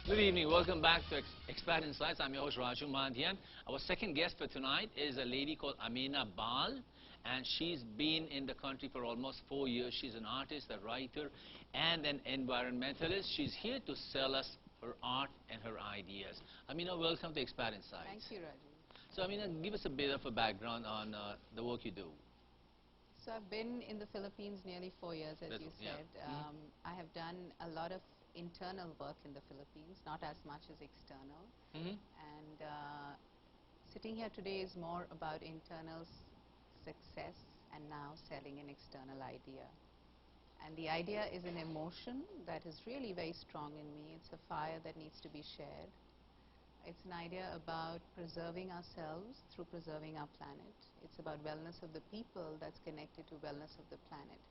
Good evening. Welcome back to Expert Insights. I'm your host, Raju Mandhyan. Our second guest for tonight is a lady called Amena Bal, and she's been in the country for almost 4 years. She's an artist, a writer, and an environmentalist. She's here to sell us her art and her ideas. Amena, welcome to Expert Insights. Thank you, Raju. So, Amena, give us a bit of a background on the work you do. So I've been in the Philippines nearly 4 years, as you said. I have done a lot of internal work in the Philippines, not as much as external. And sitting here today is more about internal success and now selling an external idea. And the idea is an emotion that is really very strong in me. It's a fire that needs to be shared. It's an idea about preserving ourselves through preserving our planet. It's about wellness of the people that's connected to wellness of the planet.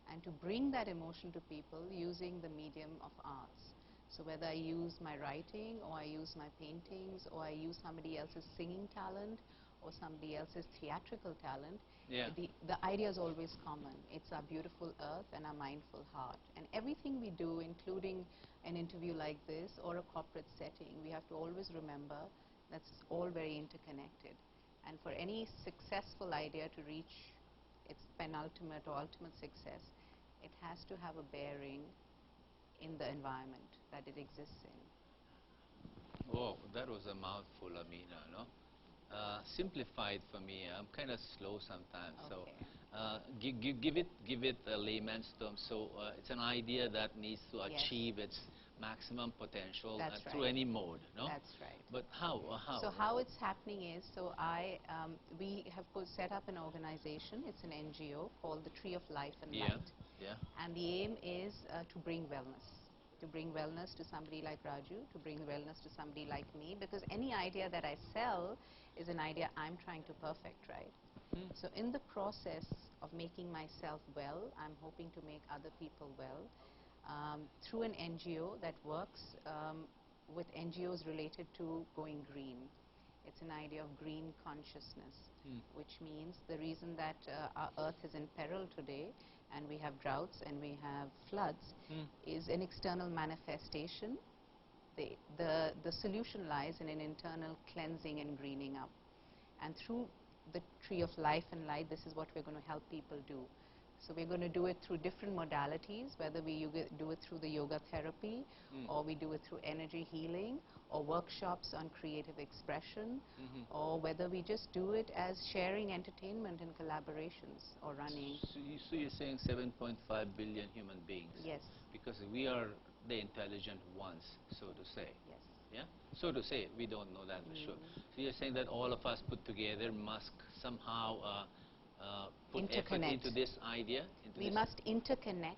And to bring that emotion to people using the medium of arts. So whether I use my writing, or I use my paintings, or I use somebody else's singing talent, or somebody else's theatrical talent, the idea is always common. It's our beautiful earth and our mindful heart. And everything we do, including an interview like this or a corporate setting, we have to always remember that's all very interconnected. And for any successful idea to reach its penultimate or ultimate success, it has to have a bearing in the environment that it exists in. Whoa, that was a mouthful, Amena, no? Simplified for me. I'm kind of slow sometimes. Okay. So give it a layman's term. So it's an idea that needs to achieve its maximum potential through any mode, no? That's right. But how? So how it's happening is, so we have set up an organization. It's an NGO called the Tree of Life and Light. And the aim is to bring wellness. To bring wellness to somebody like Raju, to bring wellness to somebody like me, because any idea that I sell is an idea I'm trying to perfect, right? So in the process of making myself well, I'm hoping to make other people well through an NGO that works with NGOs related to going green. It's an idea of green consciousness, which means the reason that our earth is in peril today and we have droughts and we have floods is an external manifestation. The solution lies in an internal cleansing and greening up. And through the Tree of Life and Light, this is what we're going to help people do. So we're going to do it through different modalities, whether we do it through the yoga therapy, or we do it through energy healing, or workshops on creative expression, or whether we just do it as sharing entertainment and collaborations or running. So you're saying 7.5 billion human beings? Yes. Because we are the intelligent ones, so to say. Yes. Yeah? So to say, we don't know that for sure. So you're saying that all of us put together must somehow put effort into this idea? We must interconnect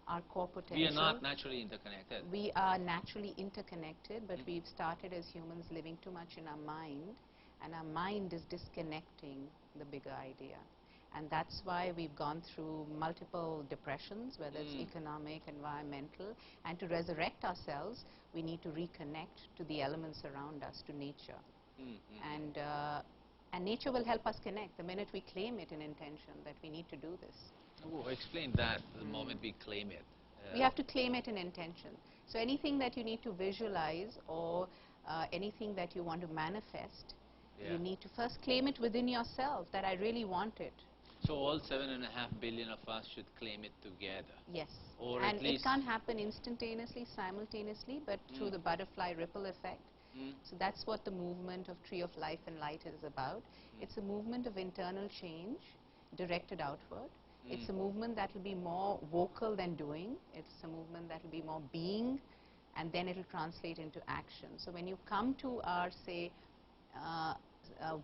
our core potential. We are not naturally interconnected. We are naturally interconnected, but we've started as humans living too much in our mind, and our mind is disconnecting the bigger idea. And that's why we've gone through multiple depressions, whether it's economic, environmental, and to resurrect ourselves, we need to reconnect to the elements around us, to nature. And nature will help us connect the minute we claim it in intention that we need to do this. Oh, explain that the moment we claim it. We have to claim it in intention. So anything that you need to visualize or anything that you want to manifest, you need to first claim it within yourself that I really want it. So all 7.5 billion of us should claim it together. Yes. Or and at least it can't happen instantaneously, simultaneously, but through the butterfly ripple effect. So that's what the movement of Tree of Life and Light is about. It's a movement of internal change directed outward. It's a movement that will be more vocal than doing. It's a movement that will be more being, and then it will translate into action. So when you come to our, say,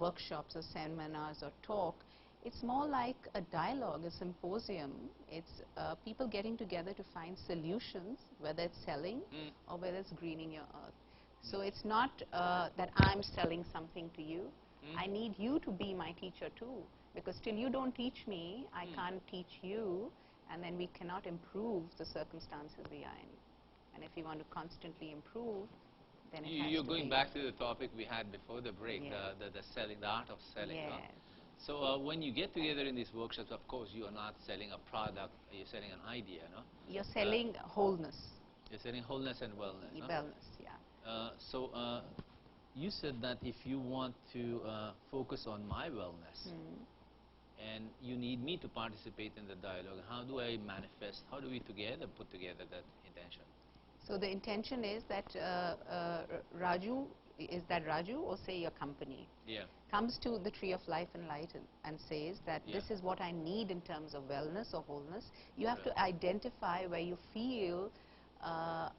workshops or seminars or talk, it's more like a dialogue, a symposium. It's people getting together to find solutions, whether it's selling or whether it's greening your earth. So it's not that I'm selling something to you. I need you to be my teacher too, because till you don't teach me, I can't teach you, and then we cannot improve the circumstances we are in. And if we want to constantly improve, then it has You're to going be. back to the topic we had before the break, the selling, the art of selling. Yes. Huh? So when you get together in these workshops, of course, you are not selling a product, you're selling an idea, no? You're selling wholeness. You're saying wholeness and wellness. Huh? Wellness, yeah. You said that if you want to focus on my wellness, and you need me to participate in the dialogue, how do I manifest, how do we together put together that intention? So the intention is that Raju, is that Raju or say your company, comes to the Tree of Life and Light and says that this is what I need in terms of wellness or wholeness. You have to identify where you feel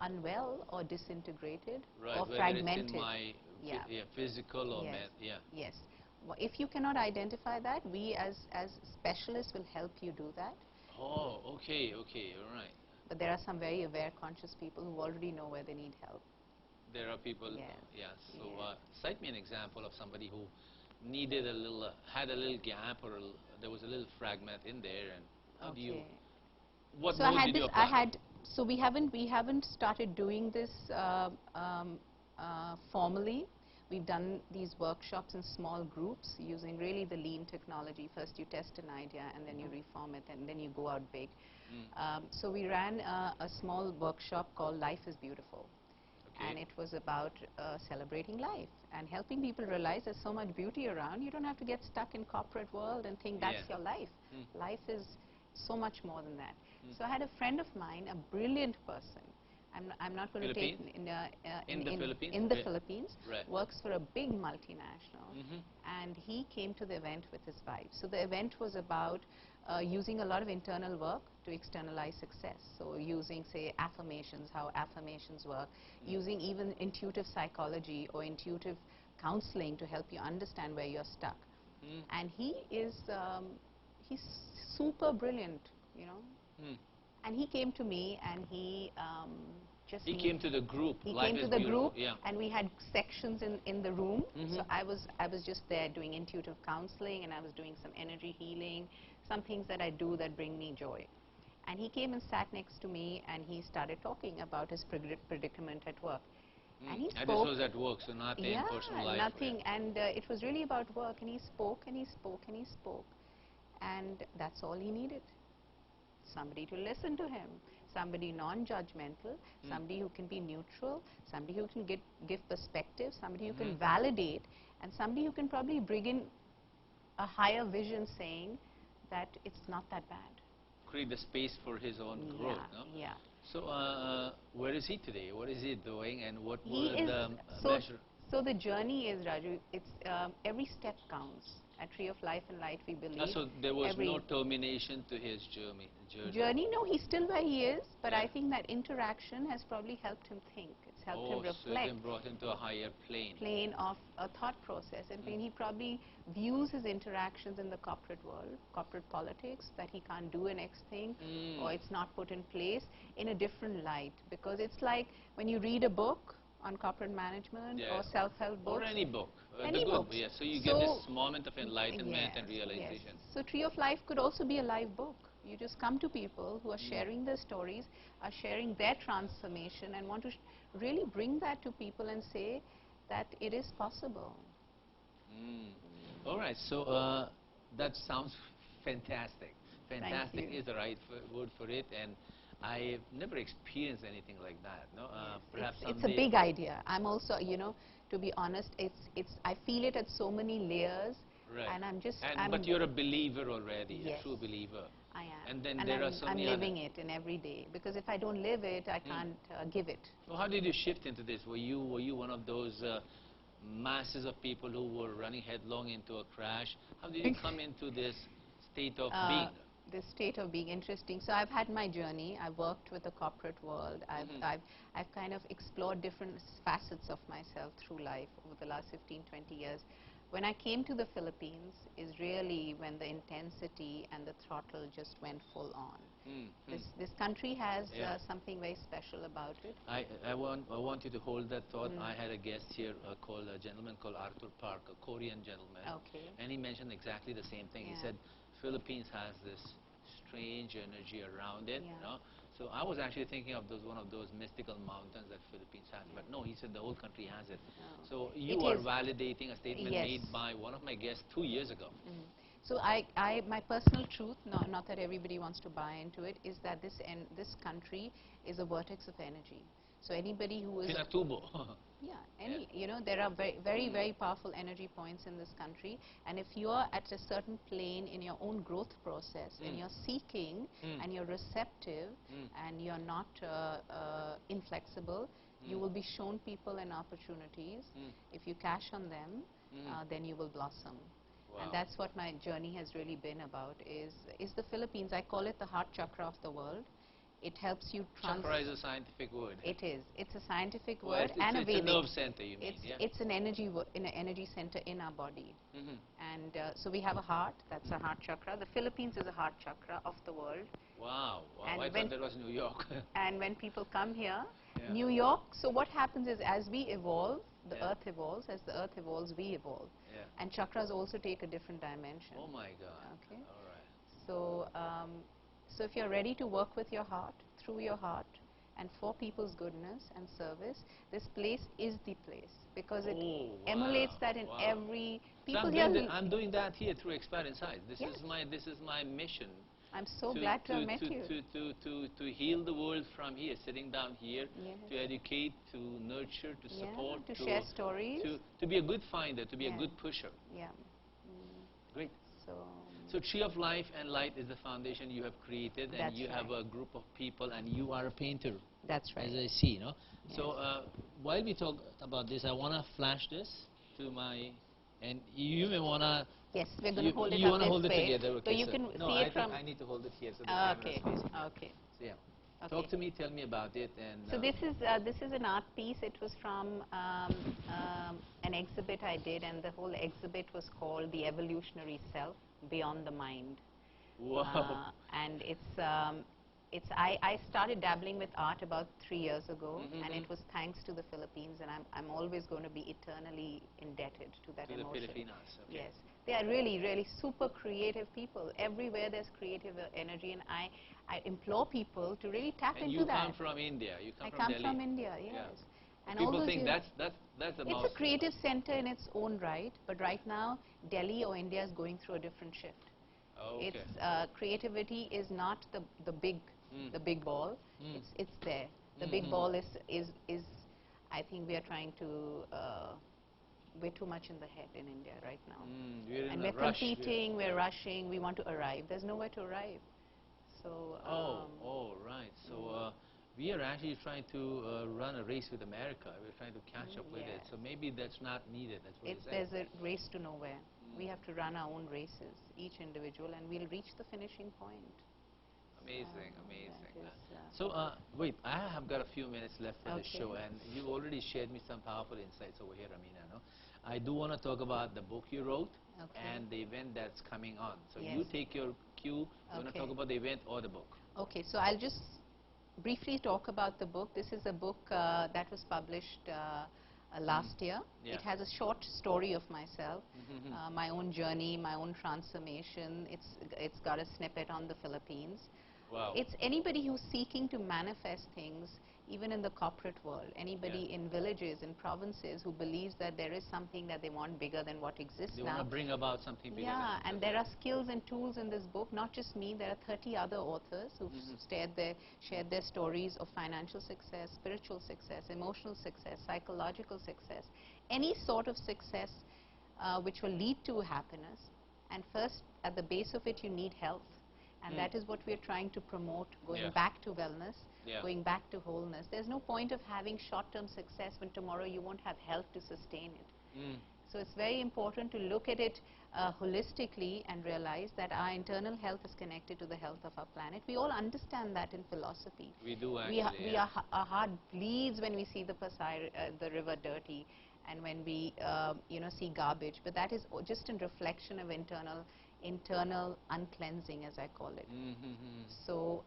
unwell or disintegrated or fragmented. It's in my physical or Yes. Well, if you cannot identify that, we as specialists will help you do that. Oh, okay, all right. But there are some very aware, conscious people who already know where they need help. There are people, So cite me an example of somebody who needed a little, had a little gap, or there was a little fragment in there, and how do you? What so role did you apply? So we haven't started doing this formally. We've done these workshops in small groups using really the lean technology. First you test an idea and then you reform it and then you go out big. So we ran a small workshop called Life is Beautiful. And it was about celebrating life and helping people realize there's so much beauty around. You don't have to get stuck in corporate world and think that's your life. Life is so much more than that. So I had a friend of mine, a brilliant person. I'm not going to take in the Philippines. In the Philippines, Right. works for a big multinational, and he came to the event with his wife. So the event was about using a lot of internal work to externalize success. So using, say, affirmations, how affirmations work, using even intuitive psychology or intuitive counseling to help you understand where you're stuck. And he is he's super brilliant, you know. And he came to me and he He came to the group. He Life came is to the beautiful. group, and we had sections in the room. So I was just there doing intuitive counseling, and I was doing some energy healing, some things that I do that bring me joy. And he came and sat next to me, and he started talking about his predicament at work. And he spoke. And this was at work, so not in personal life. Nothing. And it was really about work. And he spoke, and he spoke, and he spoke. And that's all he needed. Somebody to listen to him, somebody non-judgmental, somebody who can be neutral, somebody who can give perspective, somebody who can validate, and somebody who can probably bring in a higher vision saying that it's not that bad. Create the space for his own growth. No? Yeah. So where is he today? What is he doing, and what were the measure? So the journey is, Raju, it's every step counts. At Tree of Life and Light, we believe. So there was no termination to his journey. No, he's still where he is, but I think that interaction has probably helped him think. It's helped him reflect. So it brought him to a higher plane. Plane of a thought process. And he probably views his interactions in the corporate world, corporate politics, that he can't do an X thing, or it's not put in place, in a different light. Because it's like when you read a book on corporate management or self-help books. Or any book. Any book. So you get this moment of enlightenment and realization. So Tree of Life could also be a live book. You just come to people who are sharing their stories, are sharing their transformation, and want to really bring that to people and say that it is possible. All right, so that sounds fantastic. Fantastic is the right word for it, and I've never experienced anything like that. No, perhaps it's a big idea. I'm also, you know, to be honest, I feel it at so many layers, and I'm just. But you're a believer already, a true believer. I am. And then there are so many. I'm living it in every day, because if I don't live it, I can't give it. So how did you shift into this? Were you one of those masses of people who were running headlong into a crash? How did you come into this state of being? This state of being interesting. So I've had my journey. I've worked with the corporate world. I've kind of explored different facets of myself through life over the last 15, 20 years. When I came to the Philippines is really when the intensity and the throttle just went full on. This country has something very special about it. I want you to hold that thought. I had a guest here a gentleman called Arthur Park, a Korean gentleman. And he mentioned exactly the same thing. He said, Philippines has this strange energy around it. You know? So I was actually thinking of one of those mystical mountains that Philippines has. But no, he said the whole country has it. So you are validating a statement made by one of my guests 2 years ago. So my personal truth, not that everybody wants to buy into it, is that this country is a vortex of energy. So anybody who is there are very powerful energy points in this country, and if you are at a certain plane in your own growth process and you're seeking and you're receptive and you're not inflexible, you will be shown people and opportunities. If you cash on them, then you will blossom. Wow. And that's what my journey has really been about, is the Philippines. I call it the heart chakra of the world. It helps you Chakra is a scientific word. It is. It's a scientific well, word, it's and a Vedic. It's a nerve center, you mean, It's an energy center in our body. And so we have a heart, that's a heart chakra. The Philippines is a heart chakra of the world. Wow. And I thought that was New York. And when people come here, New York, so what happens is as we evolve, the earth evolves. As the earth evolves, we evolve. And chakras also take a different dimension. Oh my God. Okay. All right. So, so if you're ready to work with your heart, through your heart, and for people's goodness and service, this place is the place, because it emulates that in every people so here. I'm doing that here through Expert Insights. This is my mission. I'm so glad to have met you. To heal the world from here, sitting down here, to educate, to nurture, to support, to share stories, to be a good finder, to be a good pusher. Great. So Tree of Life and Light is the foundation you have created, and you have a group of people, and you are a painter. That's right. As I see, no? So while we talk about this, I want to flash this to my, and you may want to. Yes, we're going to hold it You up want to hold it together, okay? So you can see it from. I need to hold it here so the camera is facing. Okay. So talk to me, tell me about it, and. So this is an art piece. It was from an exhibit I did, and the whole exhibit was called "The Evolutionary Self Beyond the Mind." Wow. And I started dabbling with art about 3 years ago, and it was thanks to the Philippines, and I'm always going to be eternally indebted to that emotion. The Filipinos, okay. Yes, they are really super creative people. Everywhere there's creative energy, and I implore people to really tap into that. And you come from India. You come I from come Delhi. from India, yes. And people think that's the most. It's a creative center in its own right, but right now Delhi or India is going through a different shift. Okay. It's creativity is not the big ball. It's there. The big ball is I think we are trying to we're too much in the head in India right now. We're competing, we're rushing, we want to arrive. There's nowhere to arrive. So right. So we are actually trying to run a race with America. We're trying to catch up with it. So maybe that's not needed. That's what there's a race to nowhere. We have to run our own races, each individual, and we'll reach the finishing point. Amazing. So wait, I have got a few minutes left for the show, and you've already shared me some powerful insights over here, Amena. No? I do want to talk about the book you wrote and the event that's coming on. So you take your cue. You want to talk about the event or the book? Okay, so I'll just briefly talk about the book. This is a book that was published last year. It has a short story of myself, my own journey, my own transformation. It's got a snippet on the Philippines. Wow. It's anybody who's seeking to manifest things, even in the corporate world, anybody in villages, in provinces who believes that there is something that they want bigger than what exists now. They want to bring about something bigger. And there are skills and tools in this book, not just me, there are 30 other authors who've shared their stories of financial success, spiritual success, emotional success, psychological success, any sort of success which will lead to happiness. And first, at the base of it, you need health. And that is what we're trying to promote, going back to wellness, going back to wholeness. There's no point of having short-term success when tomorrow you won't have health to sustain it. So it's very important to look at it holistically and realize that our internal health is connected to the health of our planet. We all understand that in philosophy. We do actually. Our heart bleeds when we see the river dirty, and when we see garbage. But that is just in reflection of internal uncleansing, as I call it. So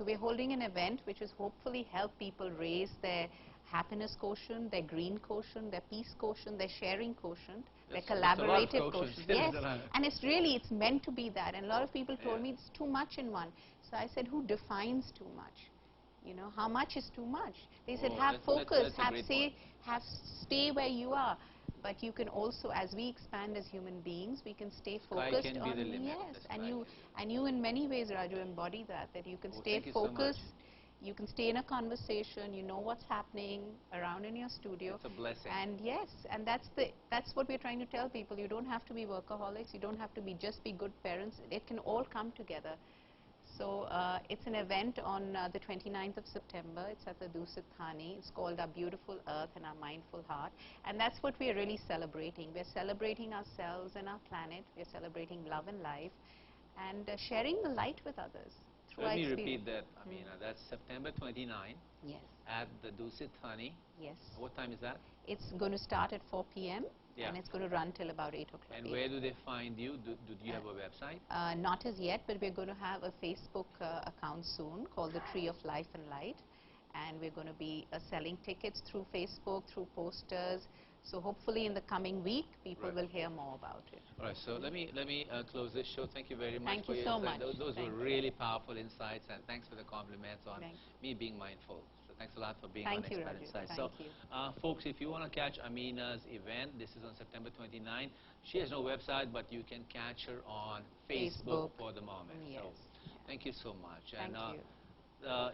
we're holding an event which is hopefully help people raise their happiness quotient, their green quotient, their peace quotient, their sharing quotient, their collaborative quotient. Yes, and it's meant to be that. And a lot of people told me it's too much in one. So I said, who defines too much? How much is too much? They said, have focus, stay where you are. but you can also, as we expand as human beings, we can stay Sky focused can on, be the limit. yes, The and sky you, can be. in many ways, Raju, embody that you can Oh, stay thank you so much. focused, you can stay in a conversation, you know what's happening around in your studio. It's a blessing. And yes, and that's what we're trying to tell people. You don't have to be workaholics, you don't have to be just be good parents. It can all come together. So it's an event on the 29th of September. It's at the Dusit Thani. It's called Our Beautiful Earth and Our Mindful Heart. And that's what we're really celebrating. We're celebrating ourselves and our planet. We're celebrating love and life and sharing the light with others. Let me repeat that, Amena. That's September 29 Yes. at the Dusit Thani. Yes. What time is that? It's going to start at 4 p.m. Yeah. And it's going to run till about 8 o'clock. And where do they find you? Do you have a website? Not as yet, but we're going to have a Facebook account soon called the Tree of Life and Light. And we're going to be selling tickets through Facebook, through posters. So hopefully in the coming week, people will hear more about it. All right, so let me close this show. Thank you very much Thank for you your so insight. much. Those were Thank really powerful insights, and thanks for the compliments on Thanks. me being mindful. So thanks a lot for being Thank on you, Expert Raju. Insights. Thank So, you. folks, if you want to catch Amena's event, this is on September 29. She has no website, but you can catch her on Facebook for the moment. Yes. So, thank you so much. Thank you.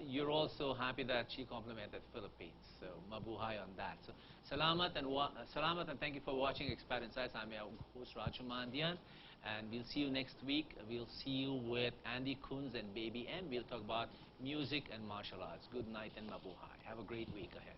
You're also happy that she complimented Philippines. So mabuhay on that. So salamat and thank you for watching Expert Insights. I'm your host Raju Mandhyan, and we'll see you next week. We'll see you with Andy Kunz and Baby M. We'll talk about music and martial arts. Good night and mabuhay. Have a great week ahead.